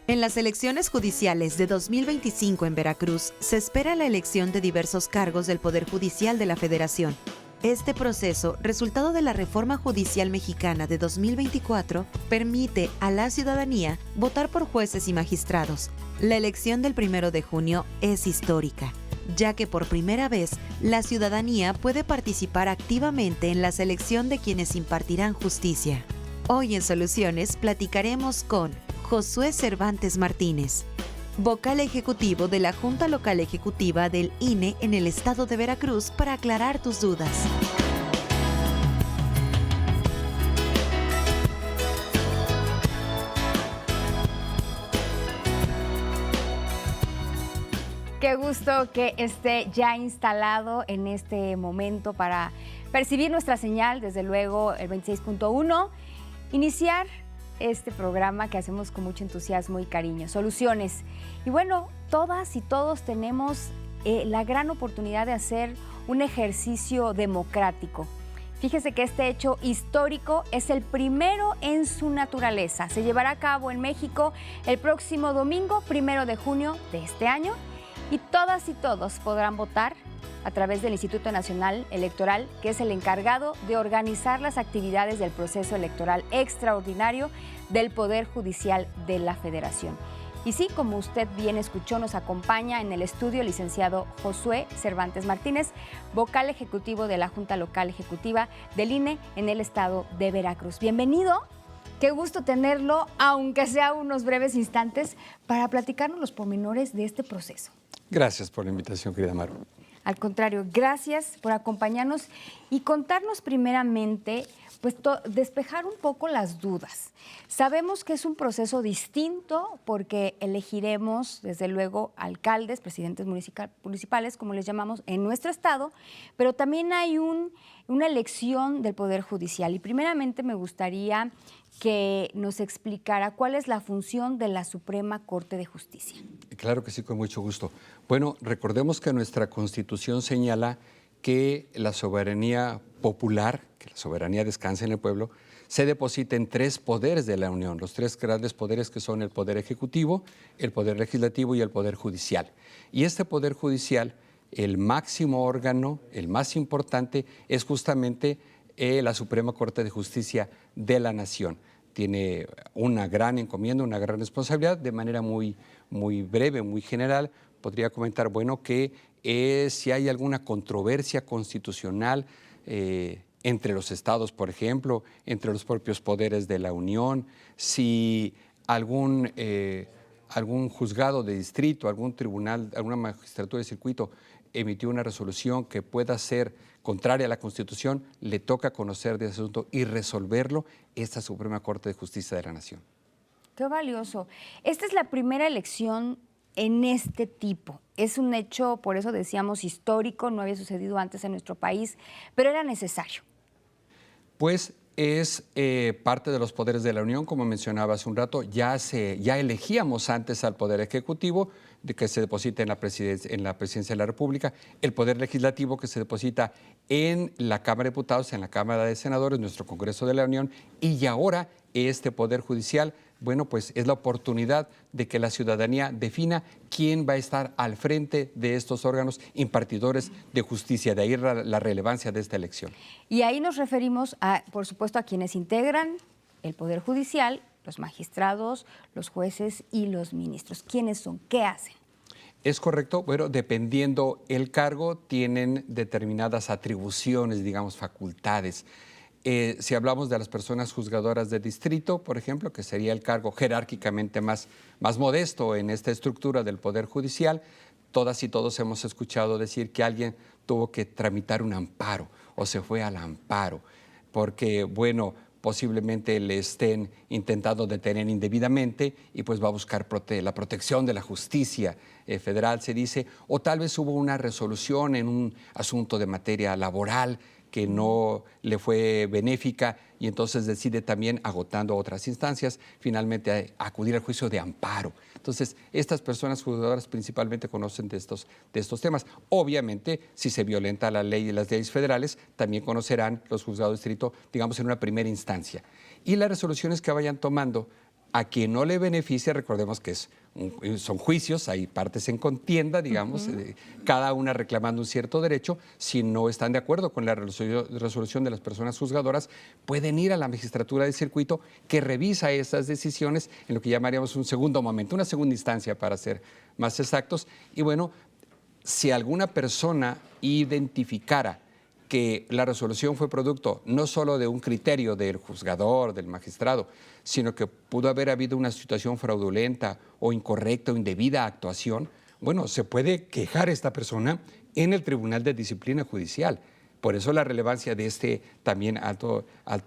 En las elecciones judiciales de 2025 en Veracruz, se espera la elección de diversos cargos del Poder Judicial de la Federación. Este proceso, resultado de la reforma judicial mexicana de 2024, permite a la ciudadanía votar por jueces y magistrados. La elección del 1 de junio es histórica, ya que por primera vez la ciudadanía puede participar activamente en la selección de quienes impartirán justicia. Hoy en Soluciones platicaremos con Josué Cervantes Martínez, vocal ejecutivo de la Junta Local Ejecutiva del INE en el estado de Veracruz, para aclarar tus dudas. Qué gusto que esté ya instalado en este momento para percibir nuestra señal, desde luego el 26.1, iniciar este programa que hacemos con mucho entusiasmo y cariño, Soluciones. Y bueno, todas y todos tenemos la gran oportunidad de hacer un ejercicio democrático. Fíjese que este hecho histórico es el primero en su naturaleza. Se llevará a cabo en México el próximo domingo, 1 de junio de este año, y todas y todos podrán votar a través del Instituto Nacional Electoral, que es el encargado de organizar las actividades del proceso electoral extraordinario del Poder Judicial de la Federación. Y sí, como usted bien escuchó, nos acompaña en el estudio el licenciado Josué Cervantes Martínez, vocal ejecutivo de la Junta Local Ejecutiva del INE en el estado de Veracruz. Bienvenido, qué gusto tenerlo, aunque sea unos breves instantes, para platicarnos los pormenores de este proceso. Gracias por la invitación, querida Maru. Al contrario, gracias por acompañarnos y contarnos primeramente, pues despejar un poco las dudas. Sabemos que es un proceso distinto porque elegiremos, desde luego, alcaldes, presidentes municipales, como les llamamos, en nuestro estado, pero también hay una elección del Poder Judicial. Y primeramente me gustaría que nos explicara cuál es la función de la Suprema Corte de Justicia. Claro que sí, con mucho gusto. Bueno, recordemos que nuestra Constitución señala que la soberanía popular, que la soberanía descansa en el pueblo, se deposita en 3 poderes de la Unión, los 3 grandes poderes que son el Poder Ejecutivo, el Poder Legislativo y el Poder Judicial. Y este Poder Judicial, el máximo órgano, el más importante, es justamente la Suprema Corte de Justicia de la Nación. Tiene una gran encomienda, una gran responsabilidad. De manera muy breve, muy general, podría comentar, bueno, que si hay alguna controversia constitucional entre los estados, por ejemplo, entre los propios poderes de la Unión, si algún juzgado de distrito, algún tribunal, alguna magistratura de circuito emitió una resolución que pueda ser contraria a la Constitución, le toca conocer de ese asunto y resolverlo esta Suprema Corte de Justicia de la Nación. Qué valioso. Esta es la primera elección en este tipo. Es un hecho, por eso decíamos, histórico, no había sucedido antes en nuestro país, pero era necesario. Pues es parte de los poderes de la Unión, como mencionaba hace un rato. Ya elegíamos antes al Poder Ejecutivo, de que se deposita en la Presidencia de la República, el Poder Legislativo, que se deposita en la Cámara de Diputados, en la Cámara de Senadores, nuestro Congreso de la Unión, y ahora este Poder Judicial. Bueno, pues es la oportunidad de que la ciudadanía defina quién va a estar al frente de estos órganos impartidores de justicia. De ahí la relevancia de esta elección. Y ahí nos referimos, por supuesto, a quienes integran el Poder Judicial, los magistrados, los jueces y los ministros. ¿Quiénes son? ¿Qué hacen? Es correcto. Bueno, dependiendo el cargo, tienen determinadas atribuciones, digamos, facultades. Si hablamos de las personas juzgadoras de distrito, por ejemplo, que sería el cargo jerárquicamente más modesto en esta estructura del Poder Judicial, todas y todos hemos escuchado decir que alguien tuvo que tramitar un amparo o se fue al amparo, porque, bueno, posiblemente le estén intentando detener indebidamente y pues va a buscar la protección de la justicia federal, se dice, o tal vez hubo una resolución en un asunto de materia laboral que no le fue benéfica y entonces decide también, agotando otras instancias, finalmente acudir al juicio de amparo. Entonces, estas personas juzgadoras principalmente conocen de estos temas. Obviamente, si se violenta la ley y las leyes federales, también conocerán los juzgados de distrito, digamos, en una primera instancia. Y las resoluciones que vayan tomando A quien no le beneficia, recordemos que son juicios, hay partes en contienda, digamos, cada una reclamando un cierto derecho. Si no están de acuerdo con la resolución de las personas juzgadoras, pueden ir a la magistratura de circuito que revisa esas decisiones en lo que llamaríamos un segundo momento, una segunda instancia para ser más exactos. Y bueno, si alguna persona identificara que la resolución fue producto no solo de un criterio del juzgador, del magistrado, sino que pudo haber habido una situación fraudulenta o incorrecta o indebida actuación, bueno, se puede quejar esta persona en el Tribunal de Disciplina Judicial. Por eso la relevancia de este también alto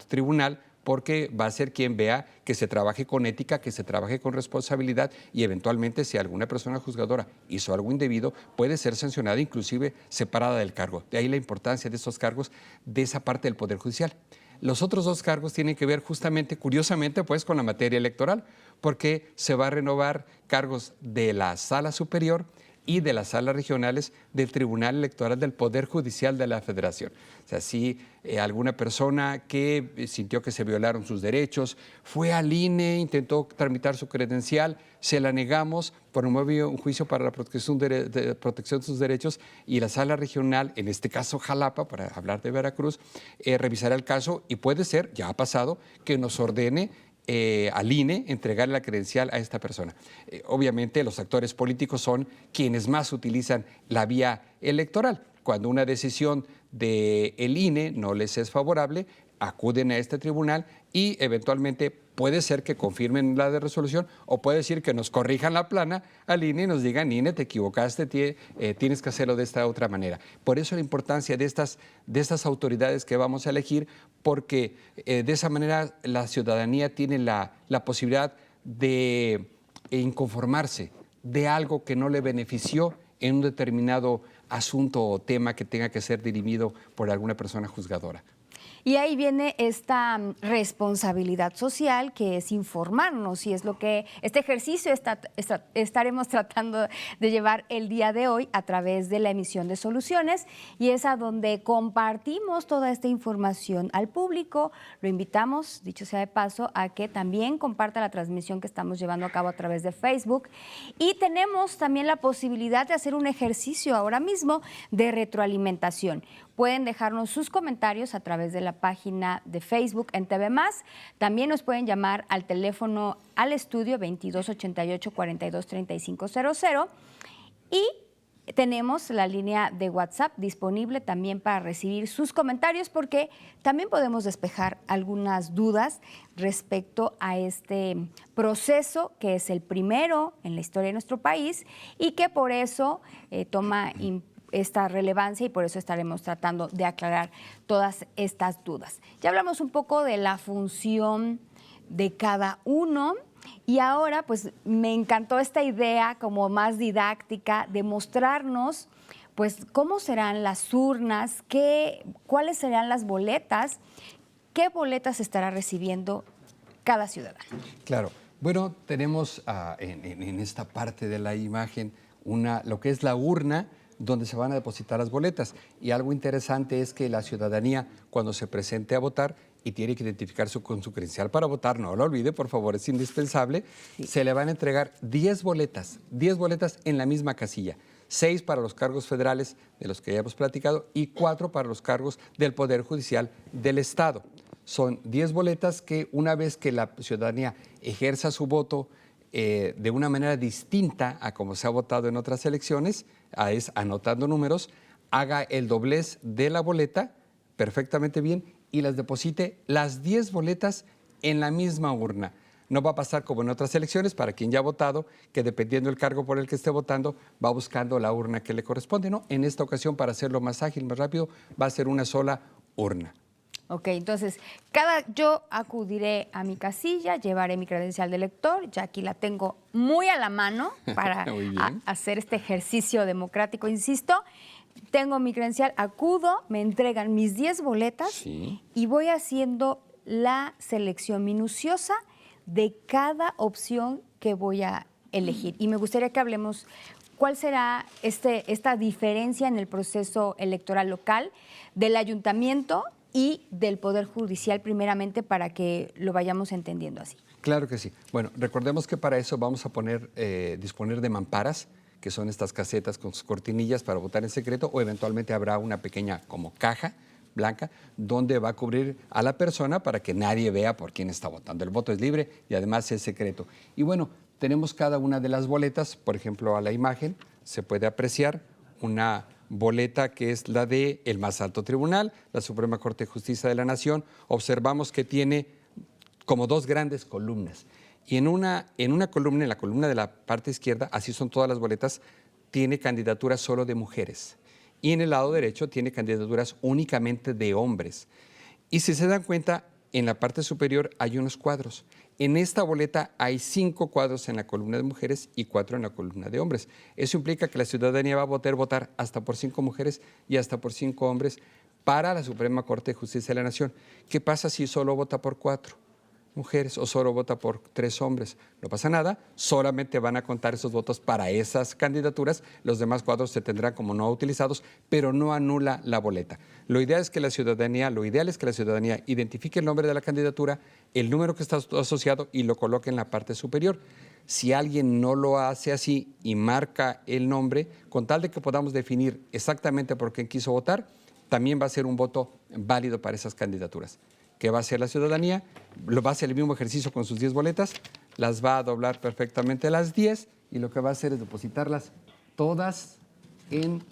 tribunal, porque va a ser quien vea que se trabaje con ética, que se trabaje con responsabilidad y eventualmente si alguna persona juzgadora hizo algo indebido, puede ser sancionada, inclusive separada del cargo. De ahí la importancia de estos cargos de esa parte del Poder Judicial. Los otros dos cargos tienen que ver justamente, curiosamente, pues con la materia electoral, porque se va a renovar cargos de la Sala Superior y de las salas regionales del Tribunal Electoral del Poder Judicial de la Federación. O sea, si alguna persona que sintió que se violaron sus derechos, fue al INE, intentó tramitar su credencial, se la negamos, promueve un juicio para la protección de sus derechos y la sala regional, en este caso Jalapa, para hablar de Veracruz, revisará el caso y puede ser, ya ha pasado, que nos ordene al INE entregar la credencial a esta persona. Obviamente los actores políticos son quienes más utilizan la vía electoral. Cuando una decisión del INE no les es favorable, acuden a este tribunal y eventualmente puede ser que confirmen la de resolución o puede decir que nos corrijan la plana al INE y nos digan, INE, te equivocaste, tienes que hacerlo de esta otra manera. Por eso la importancia de estas autoridades que vamos a elegir, porque de esa manera la ciudadanía tiene la posibilidad de inconformarse de algo que no le benefició en un determinado asunto o tema que tenga que ser dirimido por alguna persona juzgadora. Y ahí viene esta responsabilidad social que es informarnos y es lo que este ejercicio estaremos tratando de llevar el día de hoy a través de la emisión de soluciones y es a donde compartimos toda esta información al público. Lo invitamos, dicho sea de paso, a que también comparta la transmisión que estamos llevando a cabo a través de Facebook y tenemos también la posibilidad de hacer un ejercicio ahora mismo de retroalimentación. Pueden dejarnos sus comentarios a través de la página de Facebook en TV+. También nos pueden llamar al teléfono al estudio 2288-423500 y tenemos la línea de WhatsApp disponible también para recibir sus comentarios porque también podemos despejar algunas dudas respecto a este proceso que es el primero en la historia de nuestro país y que por eso toma esta relevancia y por eso estaremos tratando de aclarar todas estas dudas. Ya hablamos un poco de la función de cada uno y ahora pues me encantó esta idea como más didáctica de mostrarnos pues cómo serán las urnas, cuáles serán las boletas, qué boletas estará recibiendo cada ciudadano. Claro, bueno, tenemos en esta parte de la imagen lo que es la urna donde se van a depositar las boletas. Y algo interesante es que la ciudadanía, cuando se presente a votar y tiene que identificarse con su credencial para votar, no lo olvide, por favor, es indispensable, sí. Se le van a entregar 10 boletas en la misma casilla. 6 para los cargos federales, de los que ya hemos platicado, y 4 para los cargos del Poder Judicial del Estado. Son 10 boletas que una vez que la ciudadanía ejerza su voto de una manera distinta a como se ha votado en otras elecciones, es anotando números, haga el doblez de la boleta perfectamente bien y las deposite las 10 boletas en la misma urna. No va a pasar como en otras elecciones, para quien ya ha votado, que dependiendo del cargo por el que esté votando, va buscando la urna que le corresponde. No, en esta ocasión, para hacerlo más ágil, más rápido, va a ser una sola urna. Ok, entonces, yo acudiré a mi casilla, llevaré mi credencial de elector, ya aquí la tengo muy a la mano para hacer este ejercicio democrático, insisto. Tengo mi credencial, acudo, me entregan mis 10 boletas sí. Y voy haciendo la selección minuciosa de cada opción que voy a elegir. Y me gustaría que hablemos cuál será esta diferencia en el proceso electoral local del ayuntamiento y del Poder Judicial primeramente para que lo vayamos entendiendo así. Claro que sí. Bueno, recordemos que para eso vamos a disponer de mamparas, que son estas casetas con sus cortinillas para votar en secreto, o eventualmente habrá una pequeña como caja blanca donde va a cubrir a la persona para que nadie vea por quién está votando. El voto es libre y además es secreto. Y bueno, tenemos cada una de las boletas, por ejemplo, a la imagen se puede apreciar una boleta que es la de el más alto tribunal, la Suprema Corte de Justicia de la Nación. Observamos que tiene como dos grandes columnas. Y en una columna, en la columna de la parte izquierda, así son todas las boletas, tiene candidaturas solo de mujeres. Y en el lado derecho tiene candidaturas únicamente de hombres. Y si se dan cuenta, en la parte superior hay unos cuadros. En esta boleta hay 5 cuadros en la columna de mujeres y 4 en la columna de hombres. Eso implica que la ciudadanía va a poder votar hasta por 5 mujeres y hasta por 5 hombres para la Suprema Corte de Justicia de la Nación. ¿Qué pasa si solo vota por 4 mujeres o solo vota por 3 hombres? No pasa nada, solamente van a contar esos votos para esas candidaturas, los demás cuadros se tendrán como no utilizados, pero no anula la boleta. Lo ideal es que la ciudadanía identifique el nombre de la candidatura, el número que está asociado y lo coloque en la parte superior. Si alguien no lo hace así y marca el nombre, con tal de que podamos definir exactamente por quién quiso votar, también va a ser un voto válido para esas candidaturas. ¿Qué va a hacer la ciudadanía? Va a hacer el mismo ejercicio con sus 10 boletas, las va a doblar perfectamente las 10 y lo que va a hacer es depositarlas todas en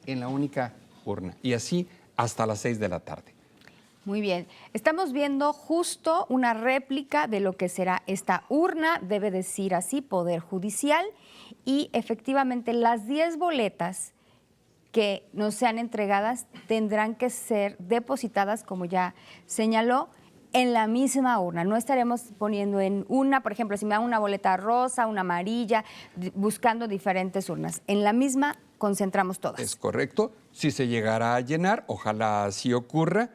la única urna. Y así hasta las 6 de la tarde. Muy bien. Estamos viendo justo una réplica de lo que será esta urna, debe decir así, Poder Judicial, y efectivamente las 10 boletas que nos sean entregadas tendrán que ser depositadas, como ya señaló, en la misma urna. No estaremos poniendo en una, por ejemplo, si me dan una boleta rosa, una amarilla, buscando diferentes urnas. En la misma concentramos todas. Es correcto. Si se llegara a llenar, ojalá así ocurra,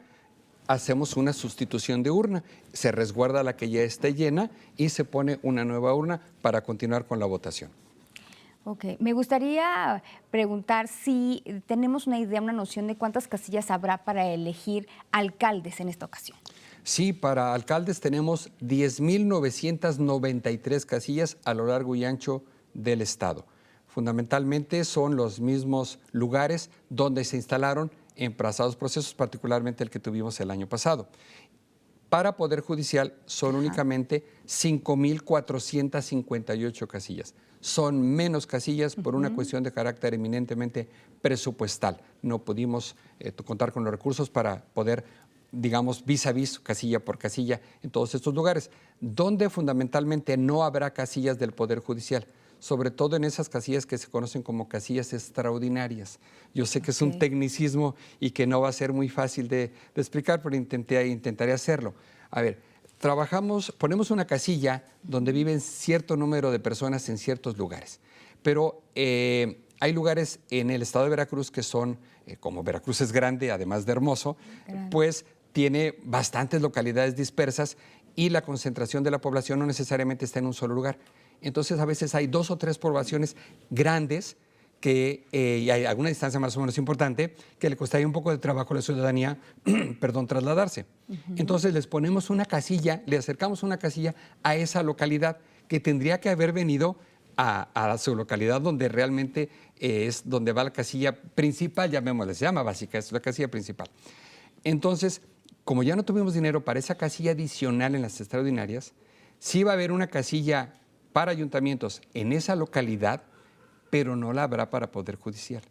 hacemos una sustitución de urna. Se resguarda la que ya esté llena y se pone una nueva urna para continuar con la votación. Ok, me gustaría preguntar si tenemos una idea, una noción de cuántas casillas habrá para elegir alcaldes en esta ocasión. Sí, para alcaldes tenemos 10,993 casillas a lo largo y ancho del estado. Fundamentalmente son los mismos lugares donde se instalaron en pasados procesos, particularmente el que tuvimos el año pasado. Para Poder Judicial son únicamente 5,458 casillas. Son menos casillas por una cuestión de carácter eminentemente presupuestal. No pudimos contar con los recursos para poder, digamos, vis a vis, casilla por casilla, en todos estos lugares, donde fundamentalmente no habrá casillas del Poder Judicial, sobre todo en esas casillas que se conocen como casillas extraordinarias. Yo sé que es un tecnicismo y que no va a ser muy fácil de explicar, pero intentaré hacerlo. A ver, ponemos una casilla donde viven cierto número de personas en ciertos lugares, pero hay lugares en el estado de Veracruz que son, como Veracruz es grande, además de hermoso, pues tiene bastantes localidades dispersas y la concentración de la población no necesariamente está en un solo lugar. Entonces, a veces hay 2 o 3 poblaciones grandes y hay alguna distancia más o menos importante que le costaría un poco de trabajo a la ciudadanía, trasladarse. Entonces, les ponemos una casilla, le acercamos una casilla a esa localidad que tendría que haber venido a su localidad donde realmente es donde va la casilla principal, llamémosle, se llama básica, es la casilla principal. Entonces, como ya no tuvimos dinero para esa casilla adicional en las extraordinarias, sí va a haber una casilla para ayuntamientos en esa localidad, pero no la habrá para Poder Judicial.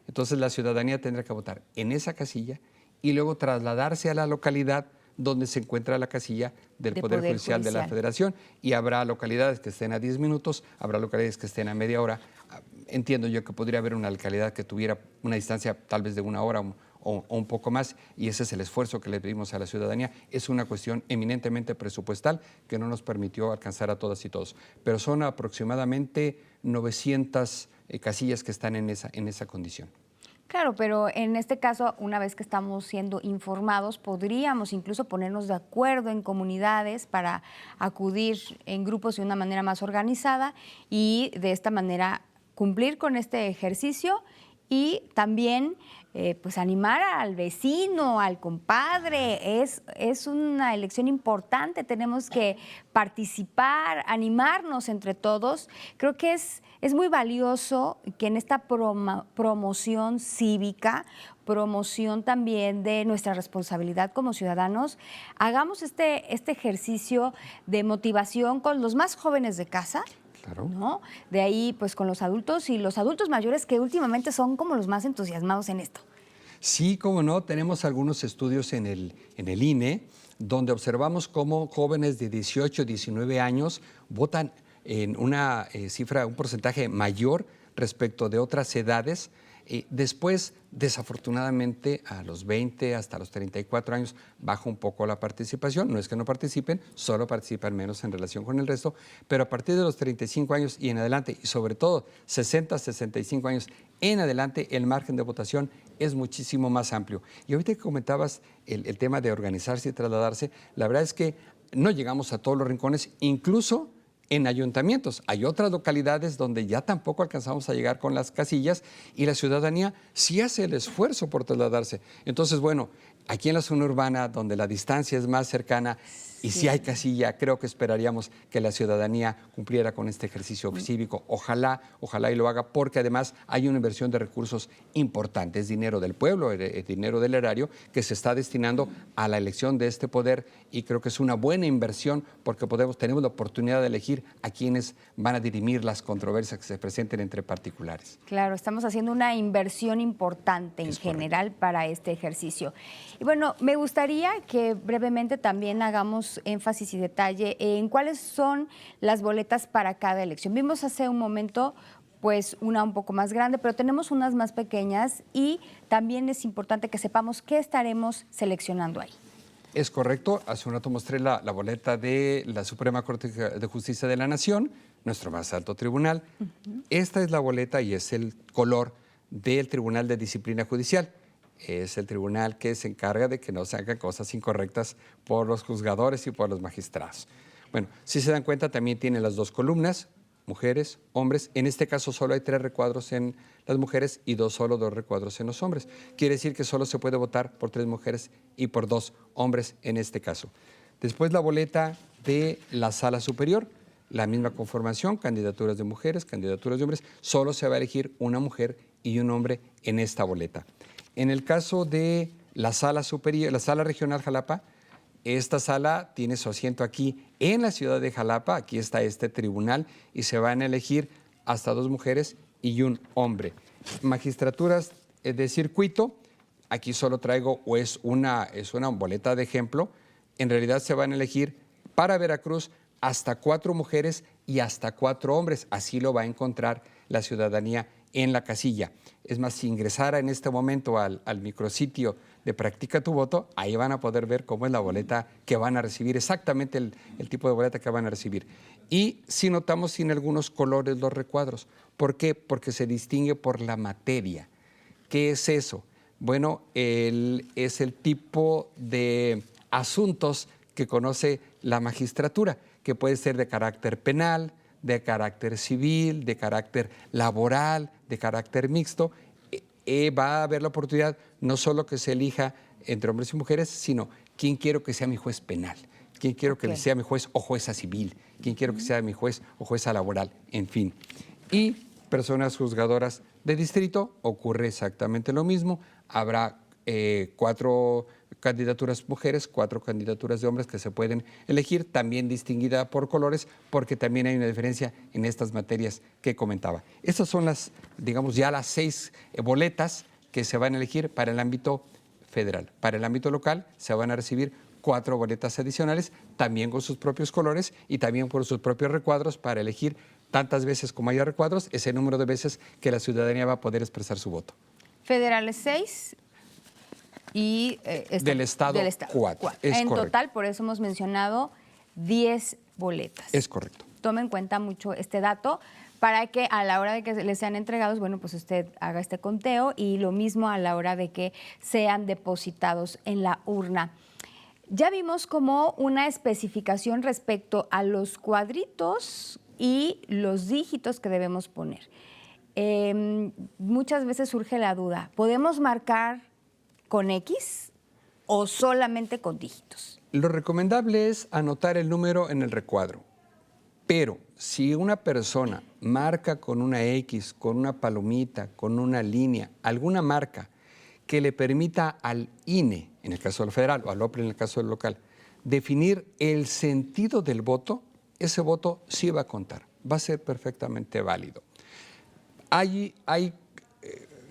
Entonces la ciudadanía tendrá que votar en esa casilla y luego trasladarse a la localidad donde se encuentra la casilla del Poder Judicial de la Federación, y habrá localidades que estén a 10 minutos, habrá localidades que estén a media hora. Entiendo yo que podría haber una localidad que tuviera una distancia tal vez de 1 hora o un poco más, y ese es el esfuerzo que le pedimos a la ciudadanía. Es una cuestión eminentemente presupuestal que no nos permitió alcanzar a todas y todos, pero son aproximadamente 900 casillas que están en esa condición. Claro, pero en este caso, una vez que estamos siendo informados, podríamos incluso ponernos de acuerdo en comunidades para acudir en grupos de una manera más organizada y de esta manera cumplir con este ejercicio y también pues animar al vecino, al compadre. Es una elección importante, tenemos que participar, animarnos entre todos. Creo que es muy valioso que en esta promoción cívica, promoción también de nuestra responsabilidad como ciudadanos, hagamos este ejercicio de motivación con los más jóvenes de casa. Claro. ¿No? De ahí, pues, con los adultos y los adultos mayores que últimamente son como los más entusiasmados en esto. Sí, cómo no, tenemos algunos estudios en el INE donde observamos cómo jóvenes de 18, 19 años votan en una cifra, un porcentaje mayor respecto de otras edades. Después, desafortunadamente, a los 20 hasta los 34 años baja un poco la participación. No es que no participen, solo participan menos en relación con el resto, pero a partir de los 35 años y en adelante, y sobre todo 60, 65 años en adelante, el margen de votación es muchísimo más amplio. Y ahorita que comentabas el tema de organizarse y trasladarse, la verdad es que no llegamos a todos los rincones, incluso en ayuntamientos. Hay otras localidades donde ya tampoco alcanzamos a llegar con las casillas y la ciudadanía sí hace el esfuerzo por trasladarse. Entonces, bueno, aquí en la zona urbana, donde la distancia es más cercana y si hay casilla, creo que esperaríamos que la ciudadanía cumpliera con este ejercicio cívico. Ojalá y lo haga, porque además hay una inversión de recursos importantes, dinero del pueblo, dinero del erario, que se está destinando a la elección de este poder, y creo que es una buena inversión porque tenemos la oportunidad de elegir a quienes van a dirimir las controversias que se presenten entre particulares. Claro, estamos haciendo una inversión importante en general para este ejercicio. Y bueno, me gustaría que brevemente también hagamos énfasis y detalle en cuáles son las boletas para cada elección. Vimos hace un momento pues una un poco más grande, pero tenemos unas más pequeñas y también es importante que sepamos qué estaremos seleccionando ahí. Es correcto, hace un rato mostré la boleta de la Suprema Corte de Justicia de la Nación, nuestro más alto tribunal. Esta es la boleta y es el color del Tribunal de Disciplina Judicial. Es el tribunal que se encarga de que no se hagan cosas incorrectas por los juzgadores y por los magistrados. Bueno, si se dan cuenta, también tiene las dos columnas, mujeres, hombres. En este caso solo hay 3 recuadros en las mujeres y solo 2 recuadros en los hombres. Quiere decir que solo se puede votar por 3 mujeres y por 2 hombres en este caso. Después la boleta de la Sala Superior, la misma conformación, candidaturas de mujeres, candidaturas de hombres. Solo se va a elegir una mujer y un hombre en esta boleta. En el caso de la Sala Superior, la Sala Regional Jalapa, esta sala tiene su asiento aquí en la ciudad de Jalapa. Aquí está este tribunal y se van a elegir hasta 2 mujeres y un hombre. Magistraturas de circuito, aquí solo traigo es una boleta de ejemplo. En realidad se van a elegir para Veracruz hasta 4 mujeres y hasta 4 hombres. Así lo va a encontrar la ciudadanía en la casilla. Es más, si ingresara en este momento al micrositio de Practica tu Voto, ahí van a poder ver cómo es la boleta que van a recibir, exactamente el tipo de boleta que van a recibir. Y si notamos sin algunos colores los recuadros. ¿Por qué? Porque se distingue por la materia. ¿Qué es eso? Bueno, es el tipo de asuntos que conoce la magistratura, que puede ser de carácter penal, de carácter civil, de carácter laboral, de carácter mixto. Va a haber la oportunidad no solo que se elija entre hombres y mujeres, sino quién quiero que sea mi juez penal, quién quiero que sea mi juez o jueza civil, quién quiero que sea mi juez o jueza laboral, en fin. Y personas juzgadoras de distrito, ocurre exactamente lo mismo. Habrá 4 candidaturas mujeres, 4 candidaturas de hombres que se pueden elegir, también distinguida por colores, porque también hay una diferencia en estas materias que comentaba. Estas son digamos, ya las 6 boletas que se van a elegir para el ámbito federal. Para el ámbito local se van a recibir 4 boletas adicionales, también con sus propios colores y también por sus propios recuadros, para elegir tantas veces como haya recuadros, ese número de veces que la ciudadanía va a poder expresar su voto. Federales 6. Y del Estado 4. En total, por eso hemos mencionado 10 boletas. Es correcto. Tome en cuenta mucho este dato para que a la hora de que les sean entregados, bueno, pues usted haga este conteo, y lo mismo a la hora de que sean depositados en la urna. Ya vimos como una especificación respecto a los cuadritos y los dígitos que debemos poner. muchas veces surge la duda, ¿podemos marcar con X o solamente con dígitos? Lo recomendable es anotar el número en el recuadro, pero si una persona marca con una X, con una palomita, con una línea, alguna marca que le permita al INE, en el caso del federal, o al OPLE en el caso del local, definir el sentido del voto, ese voto sí va a contar, va a ser perfectamente válido. Hay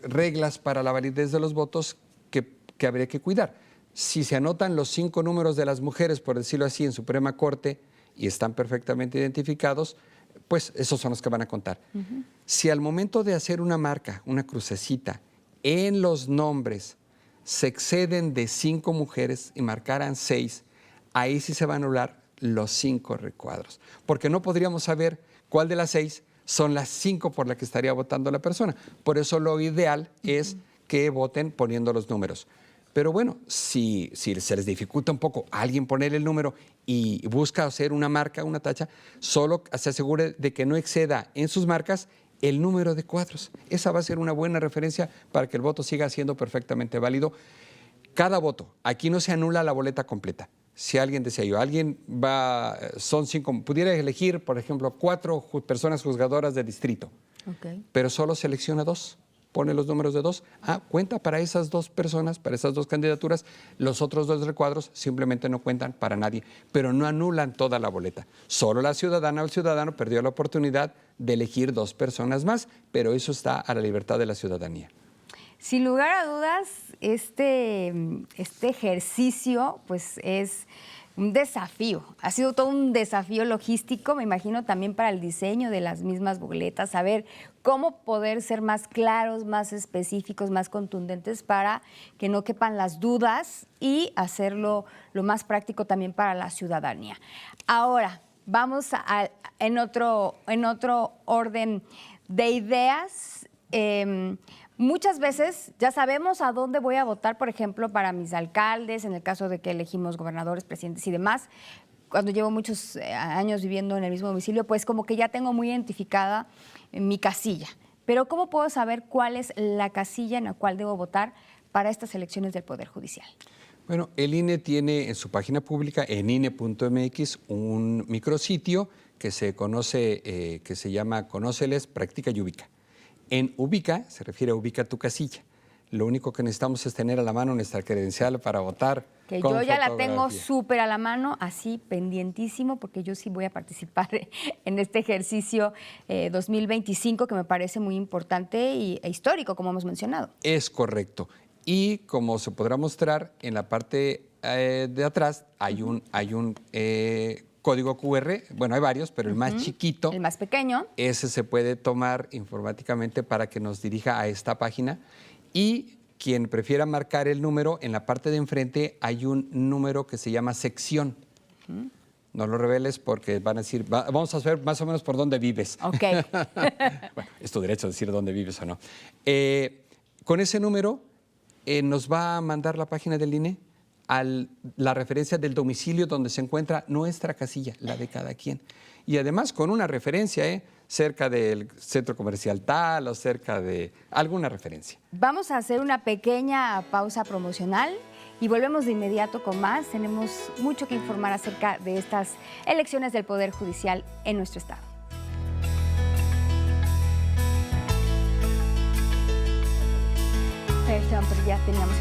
reglas para la validez de los votos que habría que cuidar. Si se anotan los 5 números de las mujeres, por decirlo así, en Suprema Corte y están perfectamente identificados, pues esos son los que van a contar. Si al momento de hacer una marca, una crucecita, en los nombres se exceden de 5 mujeres y marcaran 6, ahí sí se van a anular los 5 recuadros, porque no podríamos saber cuál de las 6 son las 5 por las que estaría votando la persona. Por eso lo ideal es que voten poniendo los números. Pero bueno, si se les dificulta un poco a alguien poner el número y busca hacer una marca, una tacha, solo se asegure de que no exceda en sus marcas el número de cuadros. Esa va a ser una buena referencia para que el voto siga siendo perfectamente válido. Cada voto, aquí no se anula la boleta completa. Si alguien decía yo, son 5, pudiera elegir, por ejemplo, 4 personas juzgadoras de distrito, pero solo selecciona 2. Pone los números de 2, cuenta para esas 2 personas, para esas 2 candidaturas, los otros 2 recuadros simplemente no cuentan para nadie, pero no anulan toda la boleta. Solo la ciudadana o el ciudadano perdió la oportunidad de elegir 2 personas más, pero eso está a la libertad de la ciudadanía. Sin lugar a dudas, este ejercicio pues es un desafío, ha sido todo un desafío logístico, me imagino también para el diseño de las mismas boletas, saber cómo poder ser más claros, más específicos, más contundentes para que no quepan las dudas y hacerlo lo más práctico también para la ciudadanía. Ahora, vamos en otro orden de ideas. Muchas veces ya sabemos a dónde voy a votar, por ejemplo, para mis alcaldes, en el caso de que elegimos gobernadores, presidentes y demás. Cuando llevo muchos años viviendo en el mismo domicilio, pues como que ya tengo muy identificada mi casilla. Pero ¿cómo puedo saber cuál es la casilla en la cual debo votar para estas elecciones del Poder Judicial? Bueno, el INE tiene en su página pública, en INE.mx, un micrositio que se conoce, que se llama Conóceles, Practica y Ubica. En Ubica, se refiere a ubica tu casilla. Lo único que necesitamos es tener a la mano nuestra credencial para votar. Que yo ya la tengo súper a la mano, así pendientísimo, porque yo sí voy a participar en este ejercicio 2025, que me parece muy importante e histórico, como hemos mencionado. Es correcto. Y como se podrá mostrar, en la parte de atrás hay un código QR, bueno, hay varios, pero el más chiquito. El más pequeño. Ese se puede tomar informáticamente para que nos dirija a esta página. Y quien prefiera marcar el número, en la parte de enfrente hay un número que se llama sección. No lo reveles porque van a decir, vamos a saber más o menos por dónde vives. Ok. Bueno, es tu derecho decir dónde vives o no. Con ese número nos va a mandar la página del INE la referencia del domicilio donde se encuentra nuestra casilla, la de cada quien. Y además con una referencia, cerca del centro comercial tal o cerca de alguna referencia. Vamos a hacer una pequeña pausa promocional y volvemos de inmediato con más. Tenemos mucho que informar acerca de estas elecciones del Poder Judicial en nuestro estado. Pero ya teníamos...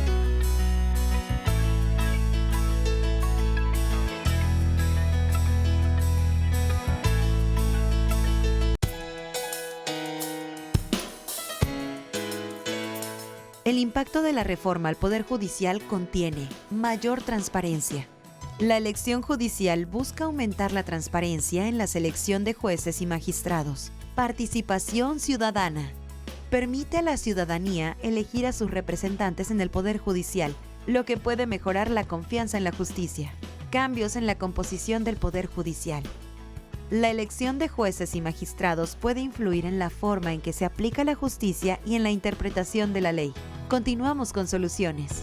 El impacto de la reforma al Poder Judicial contiene mayor transparencia. La elección judicial busca aumentar la transparencia en la selección de jueces y magistrados. Participación ciudadana. Permite a la ciudadanía elegir a sus representantes en el Poder Judicial, lo que puede mejorar la confianza en la justicia. Cambios en la composición del Poder Judicial. La elección de jueces y magistrados puede influir en la forma en que se aplica la justicia y en la interpretación de la ley. Continuamos con Soluciones.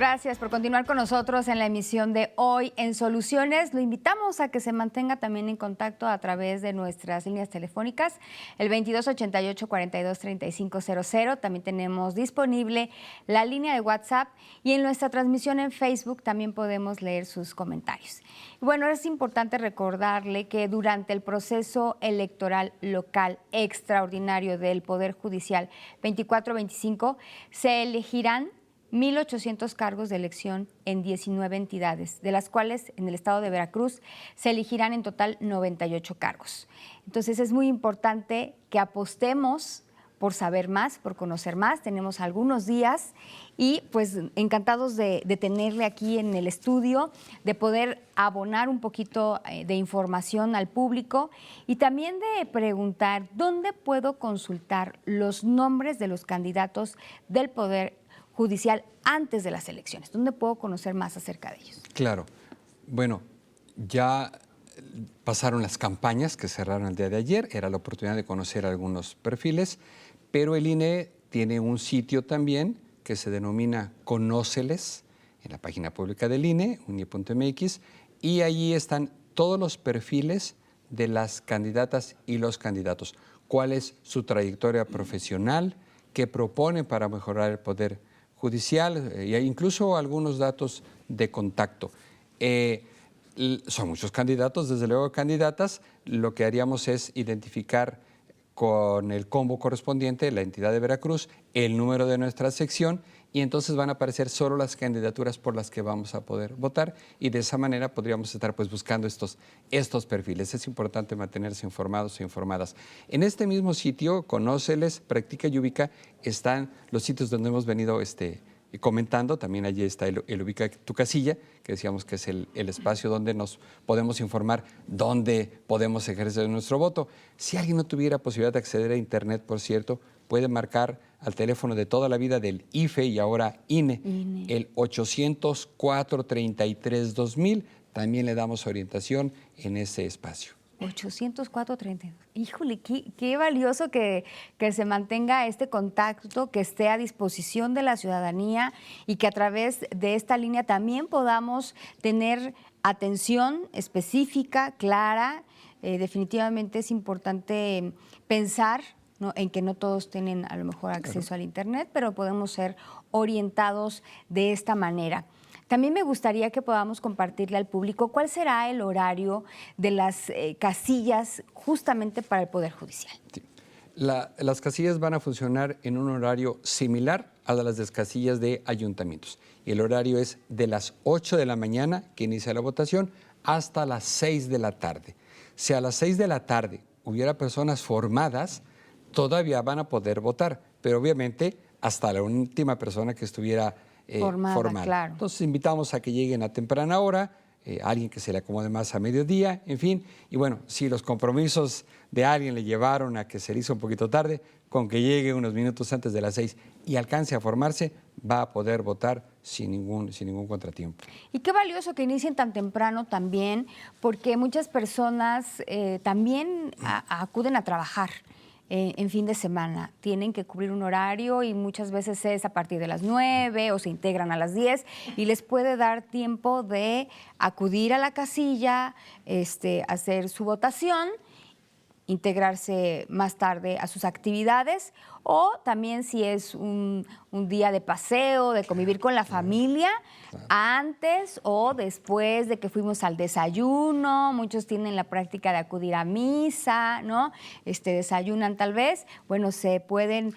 Gracias por continuar con nosotros en la emisión de hoy en Soluciones. Lo invitamos a que se mantenga también en contacto a través de nuestras líneas telefónicas, el 2288-423500. También tenemos disponible la línea de WhatsApp y en nuestra transmisión en Facebook también podemos leer sus comentarios. Bueno, es importante recordarle que durante el proceso electoral local extraordinario del Poder Judicial 24-25 se elegirán 1,800 cargos de elección en 19 entidades, de las cuales en el estado de Veracruz se elegirán en total 98 cargos. Entonces es muy importante que apostemos por saber más, por conocer más. Tenemos algunos días y pues encantados de tenerle aquí en el estudio, de poder abonar un poquito de información al público y también de preguntar dónde puedo consultar los nombres de los candidatos del Poder Judicial antes de las elecciones. ¿Dónde puedo conocer más acerca de ellos? Claro. Bueno, ya pasaron las campañas que cerraron el día de ayer. Era la oportunidad de conocer algunos perfiles, pero el INE tiene un sitio también que se denomina Conóceles, en la página pública del INE, unie.mx, y allí están todos los perfiles de las candidatas y los candidatos. ¿Cuál es su trayectoria profesional? ¿Qué propone para mejorar el poder judicial? E incluso algunos datos de contacto. Son muchos candidatos, desde luego candidatas. Lo que haríamos es identificar con el combo correspondiente la entidad de Veracruz, el número de nuestra sección, y entonces van a aparecer solo las candidaturas por las que vamos a poder votar, y de esa manera podríamos estar pues buscando estos perfiles. Es importante mantenerse informados e informadas. En este mismo sitio, Conóceles, Practica y Ubica, están los sitios donde hemos venido comentando. También allí está el Ubica tu casilla, que decíamos que es el espacio donde nos podemos informar dónde podemos ejercer nuestro voto. Si alguien no tuviera posibilidad de acceder a Internet, por cierto, puede marcar al teléfono de toda la vida del IFE y ahora INE. El 800-433-2000. También le damos orientación en ese espacio. 804-32. Híjole, qué valioso que se mantenga este contacto, que esté a disposición de la ciudadanía y que a través de esta línea también podamos tener atención específica, clara. Definitivamente es importante pensar, ¿no?, en que no todos tienen a lo mejor acceso al Internet, pero podemos ser orientados de esta manera. También me gustaría que podamos compartirle al público cuál será el horario de las casillas justamente para el Poder Judicial. Sí. Las casillas van a funcionar en un horario similar a las de las casillas de ayuntamientos. Y el horario es de las 8 de la mañana, que inicia la votación, hasta las 6 de la tarde. Si a las 6 de la tarde hubiera personas formadas, todavía van a poder votar, pero obviamente hasta la última persona que estuviera formada. Claro. Entonces invitamos a que lleguen a temprana hora, alguien que se le acomode más a mediodía, en fin. Y bueno, si los compromisos de alguien le llevaron a que se le hizo un poquito tarde, con que llegue unos minutos antes de las 6 y alcance a formarse, va a poder votar sin ningún contratiempo. Y qué valioso que inicien tan temprano también, porque muchas personas también acuden a trabajar en fin de semana. Tienen que cubrir un horario y muchas veces es a partir de las 9 o se integran a las 10 y les puede dar tiempo de acudir a la casilla, hacer su votación, integrarse más tarde a sus actividades, o también si es un día de paseo, de convivir con la familia, antes o después de que fuimos al desayuno. Muchos tienen la práctica de acudir a misa, ¿no? Desayunan tal vez. Bueno, se pueden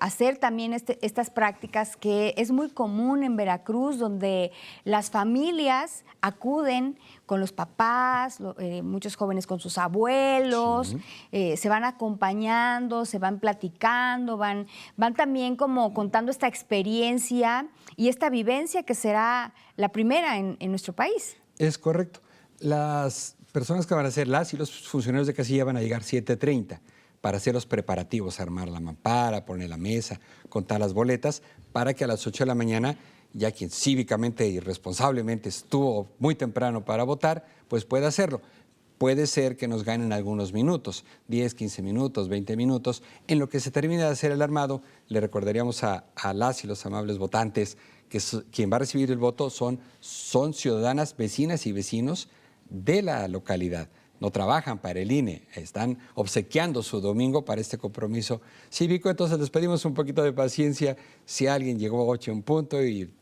hacer también estas prácticas que es muy común en Veracruz, donde las familias acuden con los papás, muchos jóvenes con sus abuelos, sí. Se van acompañando, se van platicando, van también como contando esta experiencia y esta vivencia que será la primera en nuestro país. Es correcto. Las personas que van a ser las y los funcionarios de casilla van a llegar 7:30 para hacer los preparativos, armar la mampara, poner la mesa, contar las boletas, para que a las 8 de la mañana ya quien cívicamente y responsablemente estuvo muy temprano para votar, pues pueda hacerlo. puede ser que nos ganen algunos minutos, 10, 15 minutos, 20 minutos. En lo que se termina de hacer el armado, le recordaríamos a las y los amables votantes que quien va a recibir el voto son ciudadanas, vecinas y vecinos de la localidad. No trabajan para el INE, están obsequiando su domingo para este compromiso cívico. Entonces les pedimos un poquito de paciencia. Si alguien llegó a 8 en punto y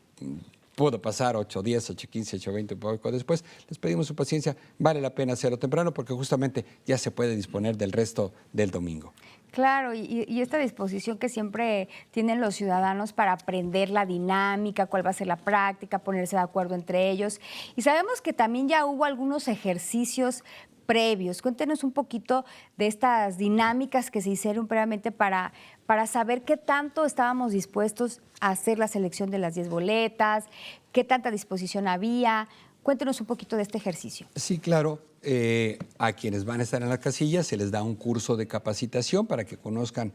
pudo pasar 8:10, 8:15, 8:20, un poco después, les pedimos su paciencia. Vale la pena hacerlo temprano porque justamente ya se puede disponer del resto del domingo. Claro, y esta disposición que siempre tienen los ciudadanos para aprender la dinámica, cuál va a ser la práctica, ponerse de acuerdo entre ellos. Y sabemos que también ya hubo algunos ejercicios previos. Cuéntenos un poquito de estas dinámicas que se hicieron previamente para saber qué tanto estábamos dispuestos a hacer la selección de las 10 boletas, qué tanta disposición había. Cuéntenos un poquito de este ejercicio. Sí, claro. A quienes van a estar en la casilla se les da un curso de capacitación para que conozcan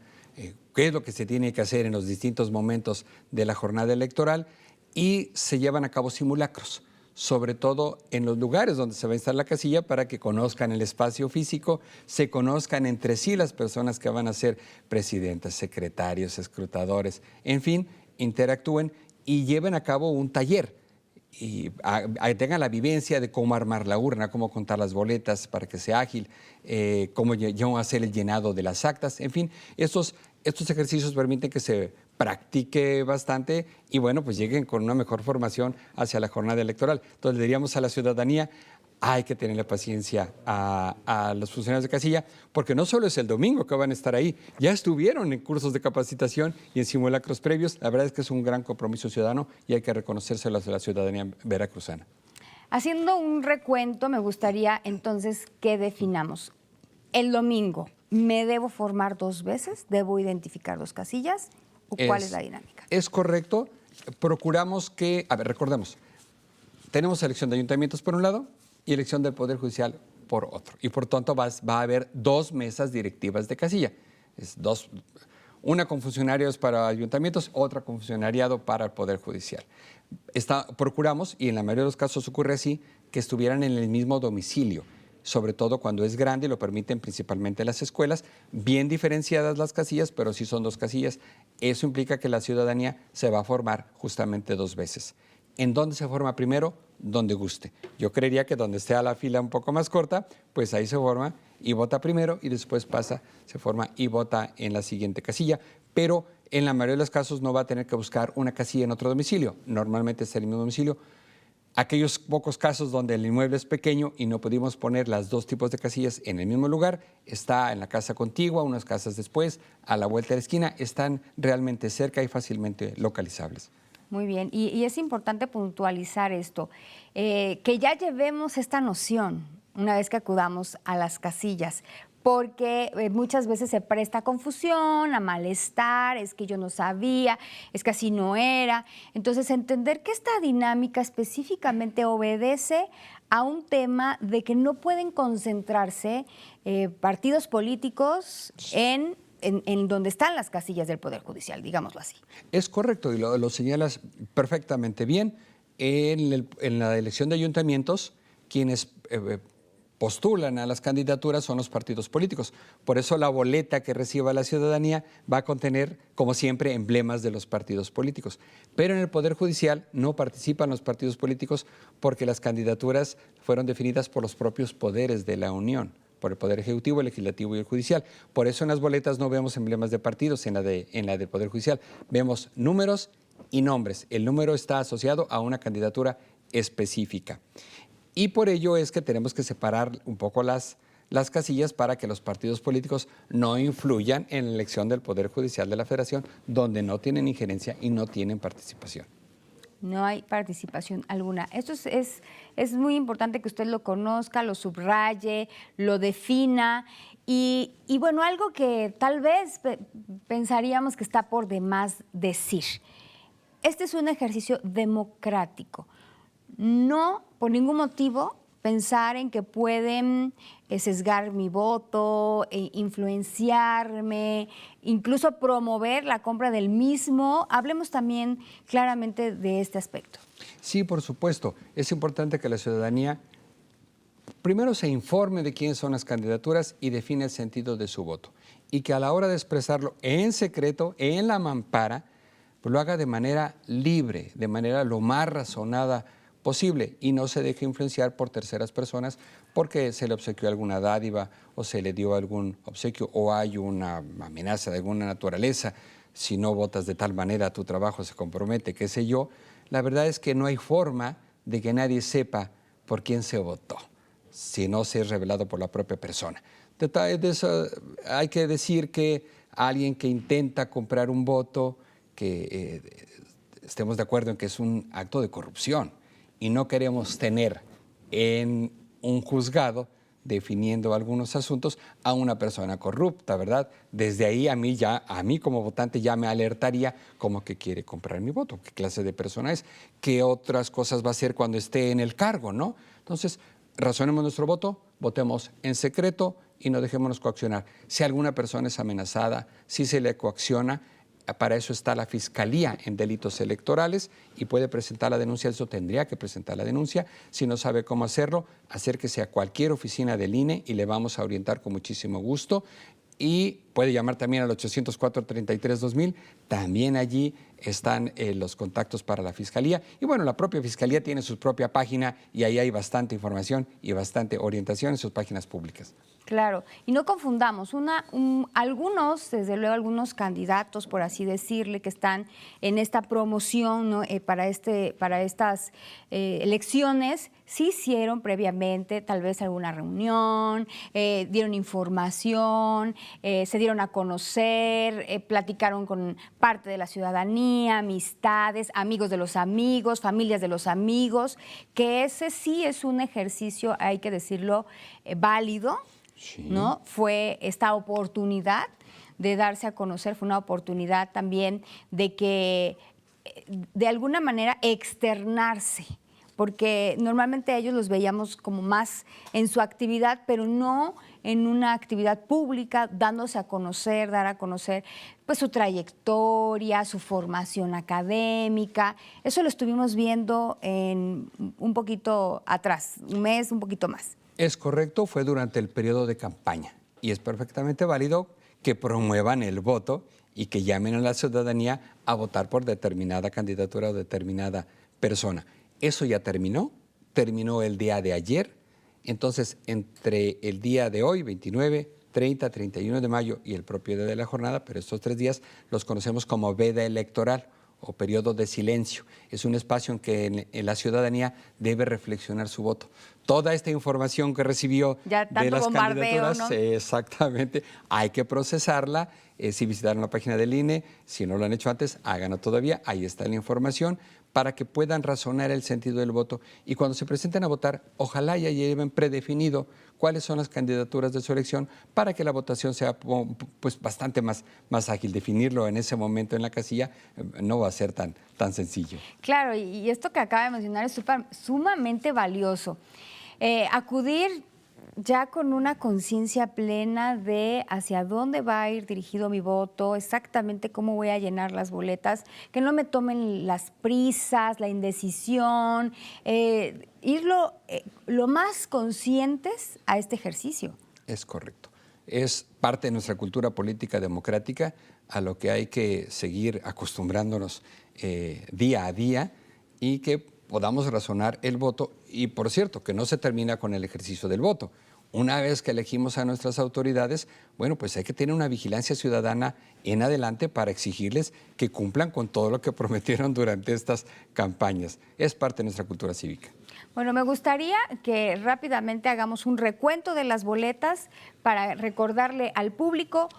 qué es lo que se tiene que hacer en los distintos momentos de la jornada electoral y se llevan a cabo simulacros, sobre todo en los lugares donde se va a instalar la casilla para que conozcan el espacio físico, se conozcan entre sí las personas que van a ser presidentas, secretarios, escrutadores, en fin, interactúen y lleven a cabo un taller y tengan la vivencia de cómo armar la urna, cómo contar las boletas para que sea ágil, cómo hacer el llenado de las actas, en fin, estos ejercicios permiten que se practique bastante y bueno, pues lleguen con una mejor formación hacia la jornada electoral. Entonces le diríamos a la ciudadanía, hay que tenerle paciencia a los funcionarios de casilla, porque no solo es el domingo que van a estar ahí, ya estuvieron en cursos de capacitación y en simulacros previos. La verdad es que es un gran compromiso ciudadano y hay que reconocérselo a la ciudadanía veracruzana. Haciendo un recuento, me gustaría entonces que definamos. El domingo, ¿me debo formar 2 veces? ¿Debo identificar 2 casillas? ¿O cuál es la dinámica? Es correcto. Procuramos que, recordemos, tenemos elección de ayuntamientos por un lado y elección del Poder Judicial por otro. Y por tanto va a haber 2 mesas directivas de casilla. Una con funcionarios para ayuntamientos, otra con funcionariado para el Poder Judicial. Procuramos, y en la mayoría de los casos ocurre así, que estuvieran en el mismo domicilio, sobre todo cuando es grande y lo permiten principalmente las escuelas, bien diferenciadas las casillas, pero sí son 2 casillas. Eso implica que la ciudadanía se va a formar justamente 2 veces. ¿En dónde se forma primero? Donde guste. Yo creería que donde esté a la fila un poco más corta, pues ahí se forma y vota primero y después se forma y vota en la siguiente casilla. Pero en la mayoría de los casos no va a tener que buscar una casilla en otro domicilio. Normalmente es el mismo domicilio. Aquellos pocos casos donde el inmueble es pequeño y no pudimos poner las 2 tipos de casillas en el mismo lugar, está en la casa contigua, unas casas después, a la vuelta de la esquina, están realmente cerca y fácilmente localizables. Muy bien, y es importante puntualizar esto, que ya llevemos esta noción una vez que acudamos a las casillas, porque muchas veces se presta a confusión, a malestar, es que yo no sabía, es que así no era. Entonces, entender que esta dinámica específicamente obedece a un tema de que no pueden concentrarse partidos políticos en donde están las casillas del Poder Judicial, digámoslo así. Es correcto y lo señalas perfectamente bien. En la elección de ayuntamientos, quienes postulan a las candidaturas son los partidos políticos. Por eso la boleta que reciba la ciudadanía va a contener, como siempre, emblemas de los partidos políticos. Pero en el Poder Judicial no participan los partidos políticos porque las candidaturas fueron definidas por los propios poderes de la Unión, por el Poder Ejecutivo, el Legislativo y el Judicial. Por eso en las boletas no vemos emblemas de partidos, en la del Poder Judicial vemos números y nombres. El número está asociado a una candidatura específica. Y por ello es que tenemos que separar un poco las casillas para que los partidos políticos no influyan en la elección del Poder Judicial de la Federación, donde no tienen injerencia y no tienen participación. No hay participación alguna. Esto es muy importante que usted lo conozca, lo subraye, lo defina. Y bueno, algo que tal vez pensaríamos que está por demás decir. Este es un ejercicio democrático. No, por ningún motivo, pensar en que pueden sesgar mi voto, influenciarme, incluso promover la compra del mismo. Hablemos también claramente de este aspecto. Sí, por supuesto. Es importante que la ciudadanía primero se informe de quiénes son las candidaturas y define el sentido de su voto. Y que a la hora de expresarlo en secreto, en la mampara, pues lo haga de manera libre, de manera lo más razonada posible y no se deje influenciar por terceras personas porque se le obsequió alguna dádiva o se le dio algún obsequio o hay una amenaza de alguna naturaleza. Si no votas de tal manera, tu trabajo se compromete, qué sé yo. La verdad es que no hay forma de que nadie sepa por quién se votó, si no se es revelado por la propia persona. De eso, hay que decir que alguien que intenta comprar un voto, que estemos de acuerdo en que es un acto de corrupción y no queremos tener en un juzgado definiendo algunos asuntos a una persona corrupta, ¿verdad? Desde ahí a mí como votante ya me alertaría como que quiere comprar mi voto, qué clase de persona es, qué otras cosas va a hacer cuando esté en el cargo, ¿no? Entonces, razonemos nuestro voto, votemos en secreto y no dejémonos coaccionar. Si alguna persona es amenazada, si se le coacciona, para eso está la Fiscalía en Delitos Electorales y puede presentar la denuncia, eso tendría que presentar la denuncia. Si no sabe cómo hacerlo, acérquese a cualquier oficina del INE y le vamos a orientar con muchísimo gusto. Y puede llamar también al 804-33-2000, también allí están los contactos para la Fiscalía. Y bueno, la propia Fiscalía tiene su propia página y ahí hay bastante información y bastante orientación en sus páginas públicas. Claro, y no confundamos, algunos, desde luego algunos candidatos, por así decirle, que están en esta promoción, ¿no? para estas elecciones, sí hicieron previamente tal vez alguna reunión, dieron información, se dieron a conocer, platicaron con parte de la ciudadanía, amistades, amigos de los amigos, familias de los amigos, que ese sí es un ejercicio, hay que decirlo, válido. Sí. ¿No? Fue esta oportunidad de darse a conocer, fue una oportunidad también de que, de alguna manera, externarse, porque normalmente ellos los veíamos como más en su actividad, pero no en una actividad pública, dándose a conocer, dar a conocer pues su trayectoria, su formación académica. Eso lo estuvimos viendo en un poquito atrás, un mes, un poquito más. Es correcto, fue durante el periodo de campaña y es perfectamente válido que promuevan el voto y que llamen a la ciudadanía a votar por determinada candidatura o determinada persona. Eso ya terminó el día de ayer, entonces entre el día de hoy, 29, 30, 31 de mayo y el propio día de la jornada, pero estos 3 días los conocemos como veda electoral o periodo de silencio. Es un espacio en que la ciudadanía debe reflexionar su voto. Toda esta información que recibió de las candidaturas, ¿no? Exactamente, hay que procesarla. Si visitaron la página del INE, si no lo han hecho antes, háganlo todavía, ahí está la información, para que puedan razonar el sentido del voto. Y cuando se presenten a votar, ojalá ya lleven predefinido cuáles son las candidaturas de su elección para que la votación sea pues, bastante más ágil. Definirlo en ese momento en la casilla no va a ser tan sencillo. Claro, y esto que acaba de mencionar es sumamente valioso. Acudir ya con una conciencia plena de hacia dónde va a ir dirigido mi voto, exactamente cómo voy a llenar las boletas, que no me tomen las prisas, la indecisión, ir lo más conscientes a este ejercicio. Es correcto. Es parte de nuestra cultura política democrática a lo que hay que seguir acostumbrándonos día a día y que podamos razonar el voto. Y por cierto, que no se termina con el ejercicio del voto. Una vez que elegimos a nuestras autoridades, bueno, pues hay que tener una vigilancia ciudadana en adelante para exigirles que cumplan con todo lo que prometieron durante estas campañas. Es parte de nuestra cultura cívica. Bueno, me gustaría que rápidamente hagamos un recuento de las boletas para recordarle al público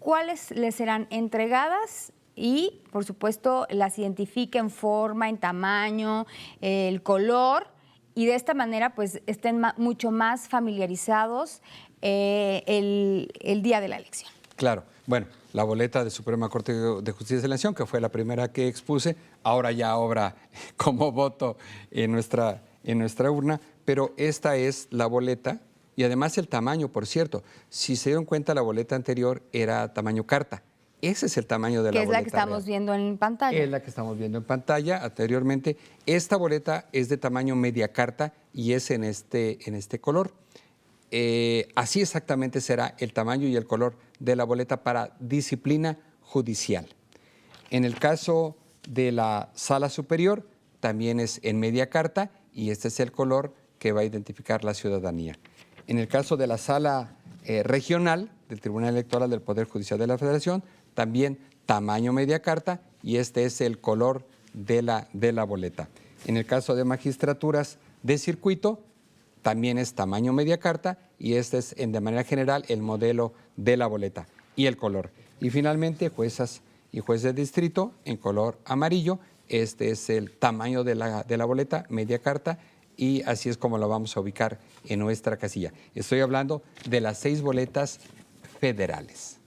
cuáles les serán entregadas y, por supuesto, las identifique en forma, en tamaño, el color, y de esta manera pues estén mucho más familiarizados el día de la elección. Claro. Bueno, la boleta de Suprema Corte de Justicia de la Nación, que fue la primera que expuse, ahora ya obra como voto en nuestra urna, pero esta es la boleta y además el tamaño, por cierto. Si se dieron cuenta, la boleta anterior era tamaño carta. Ese es el tamaño de la boleta. Que es la que estamos viendo en pantalla. Es la que estamos viendo en pantalla anteriormente. Esta boleta es de tamaño media carta y es en este color. Así exactamente será el tamaño y el color de la boleta para disciplina judicial. En el caso de la sala superior, también es en media carta y este es el color que va a identificar la ciudadanía. En el caso de la sala regional del Tribunal Electoral del Poder Judicial de la Federación, también tamaño media carta y este es el color de la boleta. En el caso de magistraturas de circuito, también es tamaño media carta y este es de manera general el modelo de la boleta y el color. Y finalmente, juezas y jueces de distrito en color amarillo, este es el tamaño de la boleta, media carta, y así es como lo vamos a ubicar en nuestra casilla. Estoy hablando de las 6 boletas federales.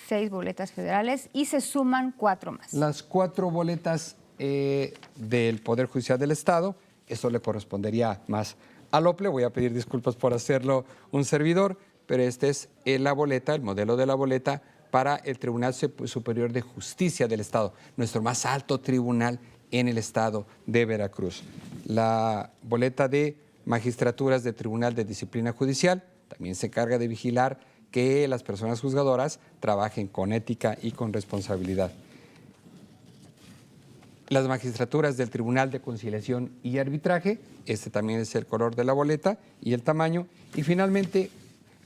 6 boletas federales y se suman 4 más. Las 4 boletas del Poder Judicial del Estado, eso le correspondería más al OPLE. Voy a pedir disculpas por hacerlo un servidor, pero este es la boleta, el modelo de la boleta para el Tribunal Superior de Justicia del Estado, nuestro más alto tribunal en el estado de Veracruz. La boleta de magistraturas del Tribunal de Disciplina Judicial también se encarga de vigilar que las personas juzgadoras trabajen con ética y con responsabilidad. Las magistraturas del Tribunal de Conciliación y Arbitraje, este también es el color de la boleta y el tamaño. Y finalmente,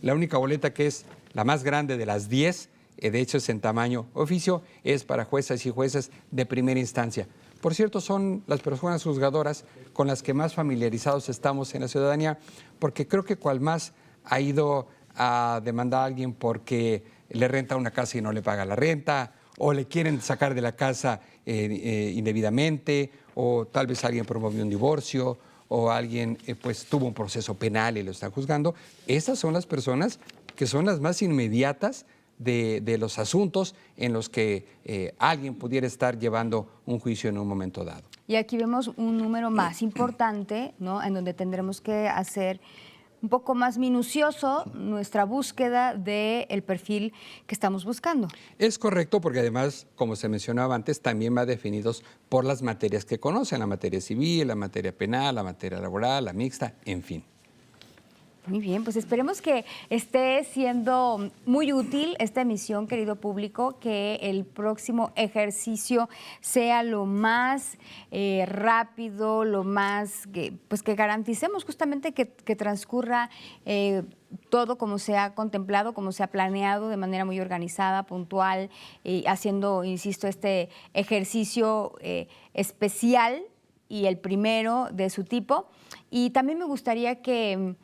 la única boleta que es la más grande de las 10, de hecho es en tamaño oficio, es para juezas y jueces de primera instancia. Por cierto, son las personas juzgadoras con las que más familiarizados estamos en la ciudadanía, porque creo que cual más ha ido a demandar a alguien porque le renta una casa y no le paga la renta, o le quieren sacar de la casa indebidamente, o tal vez alguien promovió un divorcio, o alguien pues tuvo un proceso penal y lo están juzgando. Esas son las personas que son las más inmediatas de los asuntos en los que alguien pudiera estar llevando un juicio en un momento dado. Y aquí vemos un número más importante, ¿no?, en donde tendremos que hacer un poco más minucioso nuestra búsqueda del perfil que estamos buscando. Es correcto, porque además, como se mencionaba antes, también va definidos por las materias que conocen, la materia civil, la materia penal, la materia laboral, la mixta, en fin. Muy bien, pues esperemos que esté siendo muy útil esta emisión, querido público, que el próximo ejercicio sea lo más rápido, lo más que garanticemos justamente que transcurra todo como se ha contemplado, como se ha planeado, de manera muy organizada, puntual, haciendo, insisto, este ejercicio especial y el primero de su tipo. Y también me gustaría que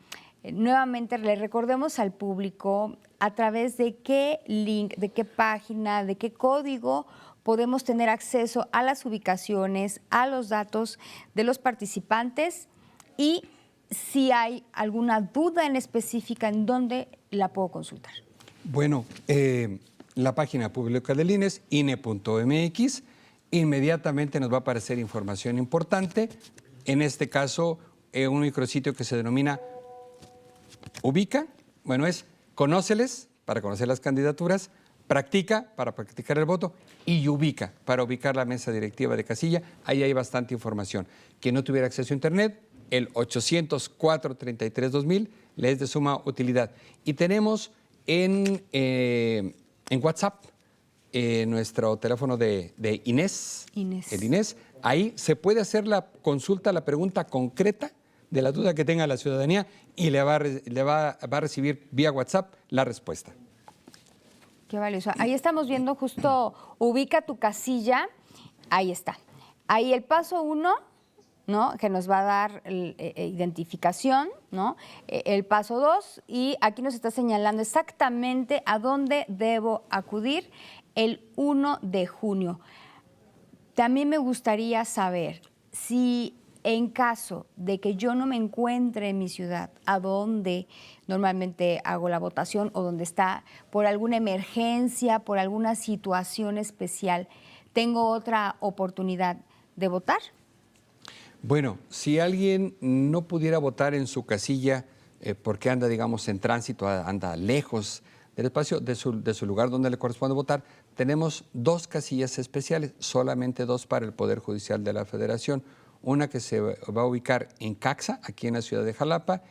nuevamente le recordemos al público a través de qué link, de qué página, de qué código podemos tener acceso a las ubicaciones, a los datos de los participantes y si hay alguna duda en específica, ¿en dónde la puedo consultar? Bueno, la página pública del INE es INE.mx. Inmediatamente nos va a aparecer información importante. En este caso, un micrositio que se denomina Ubica, bueno, es Conóceles, para conocer las candidaturas, Practica, para practicar el voto, y Ubica, para ubicar la mesa directiva de casilla. Ahí hay bastante información. Quien no tuviera acceso a Internet, el 800-433-2000 le es de suma utilidad. Y tenemos en WhatsApp nuestro teléfono de Inés, el Inés. Ahí se puede hacer la consulta, la pregunta concreta de la duda que tenga la ciudadanía y le va a recibir vía WhatsApp la respuesta. Qué valioso. Ahí estamos viendo justo, ubica tu casilla, ahí está. Ahí el paso 1, ¿no?, que nos va a dar identificación, ¿no? El paso 2, y aquí nos está señalando exactamente a dónde debo acudir el 1 de junio. También me gustaría saber si en caso de que yo no me encuentre en mi ciudad, a donde normalmente hago la votación o donde está por alguna emergencia, por alguna situación especial, ¿tengo otra oportunidad de votar? Bueno, si alguien no pudiera votar en su casilla porque anda, digamos, en tránsito, anda lejos del espacio, de su lugar donde le corresponde votar. Tenemos 2 casillas especiales, solamente 2 para el Poder Judicial de la Federación. Una que se va a ubicar en Caxa, aquí en la ciudad de Jalapa,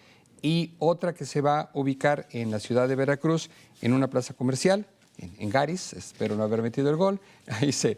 y otra que se va a ubicar en la ciudad de Veracruz, en una plaza comercial, en Garis, espero no haber metido el gol. Ahí se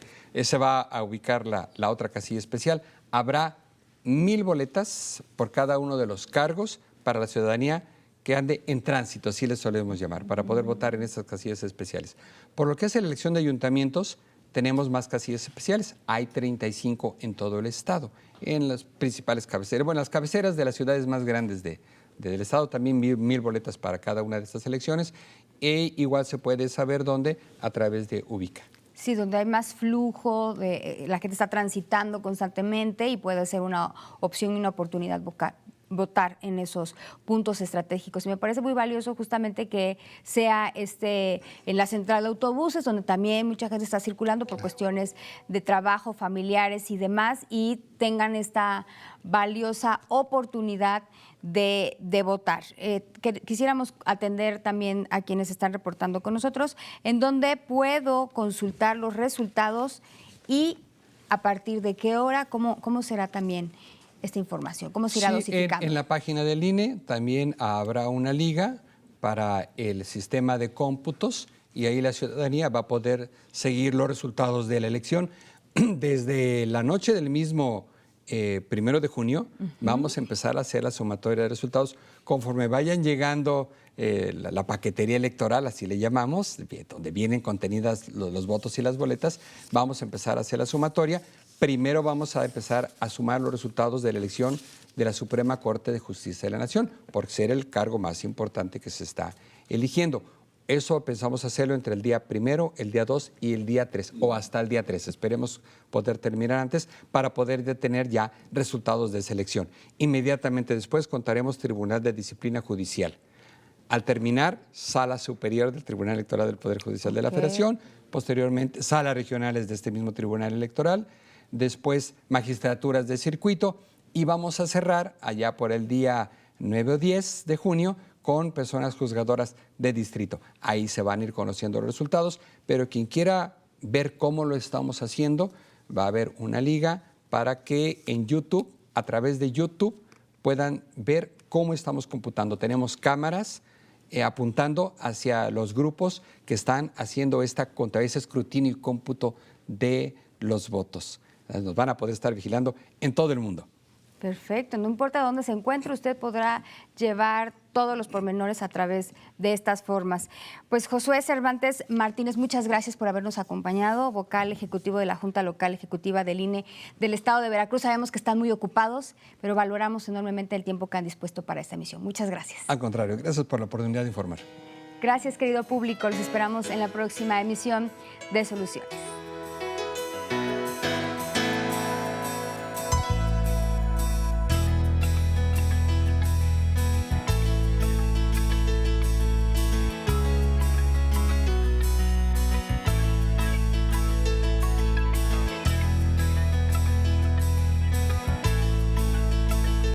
va a ubicar la otra casilla especial. Habrá 1000 boletas por cada uno de los cargos para la ciudadanía que ande en tránsito, así les solemos llamar, para poder votar en estas casillas especiales. Por lo que hace la elección de ayuntamientos, tenemos más casillas especiales. Hay 35 en todo el estado, en las principales cabeceras. Bueno, las cabeceras de las ciudades más grandes del estado, también 1000 boletas para cada una de estas elecciones. E igual se puede saber dónde a través de Ubica. Sí, donde hay más flujo, la gente está transitando constantemente y puede ser una opción y una oportunidad votar en esos puntos estratégicos. Y me parece muy valioso justamente que sea en la central de autobuses, donde también mucha gente está circulando por cuestiones de trabajo, familiares y demás, y tengan esta valiosa oportunidad de votar. Quisiéramos atender también a quienes están reportando con nosotros, en donde puedo consultar los resultados y a partir de qué hora, cómo será también esta información, cómo se irá dosificando. En la página del INE también habrá una liga para el sistema de cómputos y ahí la ciudadanía va a poder seguir los resultados de la elección. Desde la noche del mismo 1 de junio vamos a empezar a hacer la sumatoria de resultados. Conforme vayan llegando la paquetería electoral, así le llamamos, donde vienen contenidas los votos y las boletas, vamos a empezar a hacer la sumatoria. Primero vamos a empezar a sumar los resultados de la elección de la Suprema Corte de Justicia de la Nación, por ser el cargo más importante que se está eligiendo. Eso pensamos hacerlo entre el día 1, el día 2 y el día 3, o hasta el día 3. Esperemos poder terminar antes para poder tener ya resultados de esa elección. Inmediatamente después contaremos Tribunal de Disciplina Judicial. Al terminar, Sala Superior del Tribunal Electoral del Poder Judicial de la Federación, posteriormente salas regionales de este mismo Tribunal Electoral, después magistraturas de circuito y vamos a cerrar allá por el día 9 o 10 de junio con personas juzgadoras de distrito. Ahí se van a ir conociendo los resultados, pero quien quiera ver cómo lo estamos haciendo, va a haber una liga para que en YouTube, a través de YouTube, puedan ver cómo estamos computando. Tenemos cámaras apuntando hacia los grupos que están haciendo ese escrutinio y cómputo de los votos. Nos van a poder estar vigilando en todo el mundo. Perfecto, no importa dónde se encuentre, usted podrá llevar todos los pormenores a través de estas formas. Pues Josué Cervantes Martínez, muchas gracias por habernos acompañado, vocal ejecutivo de la Junta Local Ejecutiva del INE del Estado de Veracruz. Sabemos que están muy ocupados, pero valoramos enormemente el tiempo que han dispuesto para esta emisión. Muchas gracias. Al contrario, gracias por la oportunidad de informar. Gracias, querido público. Los esperamos en la próxima emisión de Soluciones.